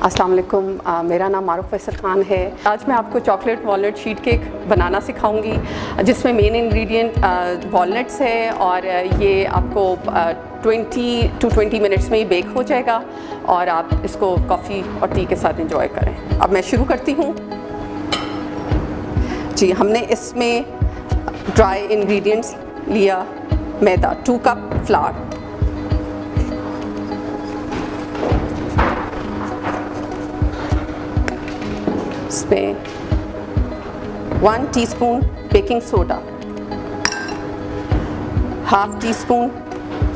अस्सलाम वालेकुम, मेरा नाम मारूफ फैसल खान है। आज मैं आपको चॉकलेट वॉलनट शीट केक बनाना सिखाऊंगी, जिसमें मेन इंग्रेडिएंट वॉलनट्स है और ये आपको 20 to 20 मिनट्स में ही बेक हो जाएगा और आप इसको कॉफ़ी और टी के साथ एंजॉय करें। अब मैं शुरू करती हूँ जी। हमने इसमें ड्राई इंग्रेडिएंट्स लिया, मैदा 2 कप फ्लावर, इसमें 1 teaspoon baking soda, half tea spoon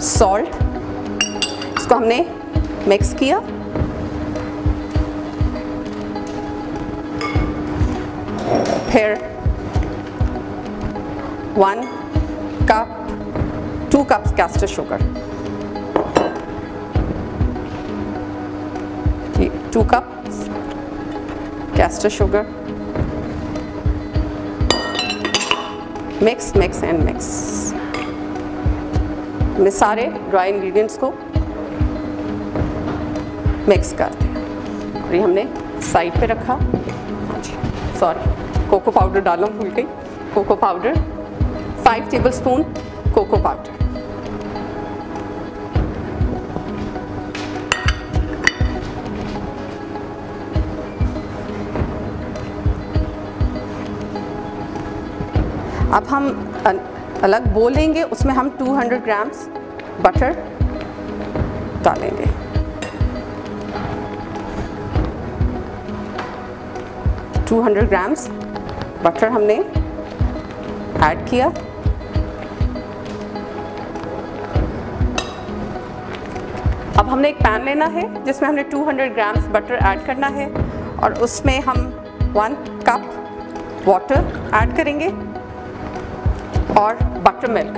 salt, इसको हमने मिक्स किया। फिर 2 cups castor sugar, 2 cup castor sugar, mix and mix. हमने सारे ड्राई इंग्रेडिएंट्स को मिक्स कर दिया और ये हमने साइड पे रखा। सॉरी, कोको पाउडर डालना भूल गई। Cocoa powder 5 tablespoon cocoa powder, अब हम अलग बोल लेंगे, उसमें हम 200 ग्राम्स बटर डालेंगे। टू 200 ग्राम्स बटर हमने ऐड किया। अब हमने एक पैन लेना है जिसमें हमने 200 ग्राम्स बटर ऐड करना है और उसमें हम 1 कप वाटर ऐड करेंगे और बटर मिल्क।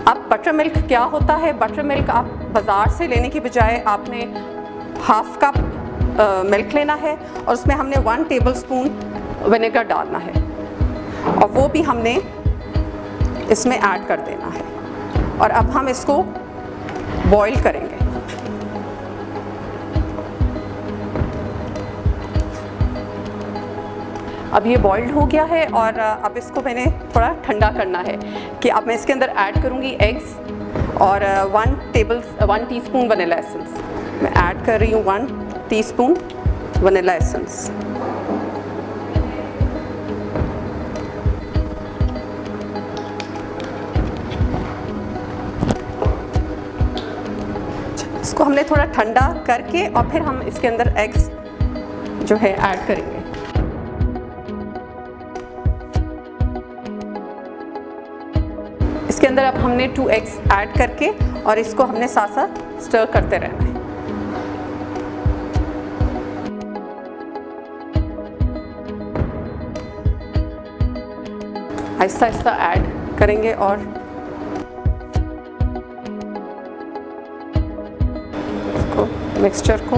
अब बटर मिल्क क्या होता है? बटर मिल्क आप बाज़ार से लेने की बजाय आपने हाफ कप मिल्क लेना है और उसमें हमने 1 टेबलस्पून विनेगर डालना है और वो भी हमने इसमें ऐड कर देना है और अब हम इसको बॉईल करेंगे। अब ये बॉइल्ड हो गया है और अब इसको मैंने थोड़ा ठंडा करना है कि अब मैं इसके अंदर ऐड करूँगी एग्स और 1 टीस्पून वनीला एसेंस। मैं ऐड कर रही हूँ 1 टीस्पून वनीला एसेंस। इसको हमने थोड़ा ठंडा करके और फिर हम इसके अंदर एग्स जो है ऐड करेंगे। इसके अंदर अब हमने 2 एग्स ऐड करके और इसको हमने साथ साथ स्टर करते रहना है। आहिस्ता आहिस्ता ऐड करेंगे और इसको मिक्सचर को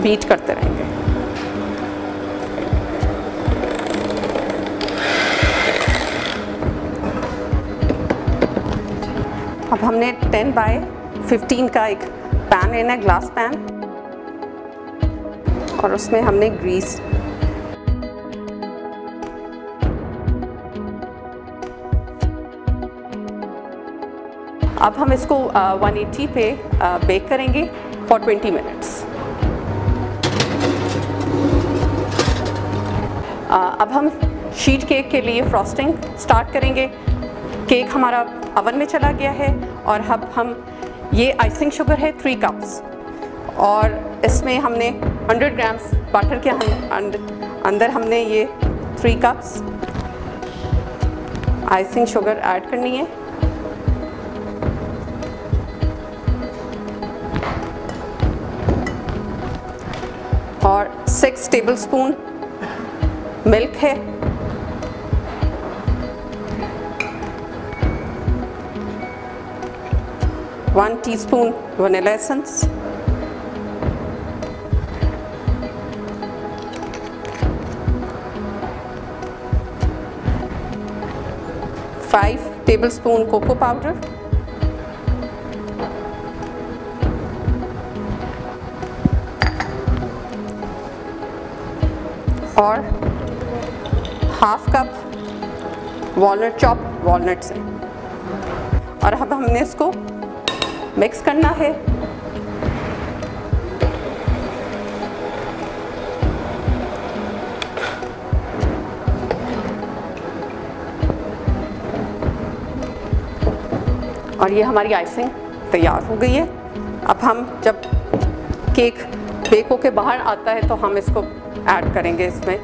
बीट करते रहेंगे। अब हमने 10 बाय 15 का एक पैन लेना है, ग्लास पैन, और उसमें हमने ग्रीस अब हम इसको 180 पे बेक करेंगे फॉर 20 मिनट्स। अब हम शीट केक के लिए फ्रॉस्टिंग स्टार्ट करेंगे। केक हमारा अवन में चला गया है और अब हम ये आइसिंग शुगर है 3 कप्स और इसमें हमने 100 ग्राम्स बटर के अंदर हमने ये 3 कप्स आइसिंग शुगर ऐड करनी है। और 6 टेबलस्पून मिल्क है, 1 teaspoon vanilla essence, 5 tablespoon cocoa powder, 1 और half cup walnut chop walnuts हैं। और अब हमने इसको मिक्स करना है। और ये हमारी आइसिंग तैयार हो गई है। अब हम जब केक बेक होके बाहर आता है तो हम इसको ऐड करेंगे इसमें।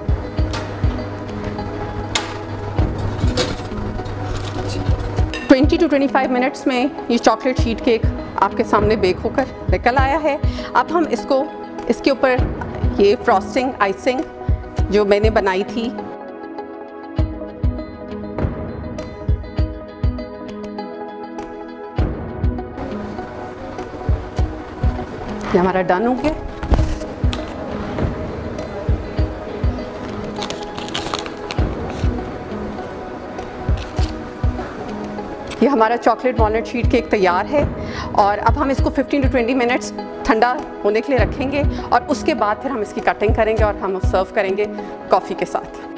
ट्वेंटी टू 25 मिनट्स में ये चॉकलेट शीट केक आपके सामने बेक होकर निकल आया है। अब हम इसको इसके ऊपर ये फ्रॉस्टिंग आइसिंग जो मैंने बनाई थी ये हमारा डन हो गया। ये हमारा चॉकलेट वॉलनट शीट केक तैयार है और अब हम इसको 15 to 20 मिनट्स ठंडा होने के लिए रखेंगे और उसके बाद फिर हम इसकी कटिंग करेंगे और हम सर्व करेंगे कॉफ़ी के साथ।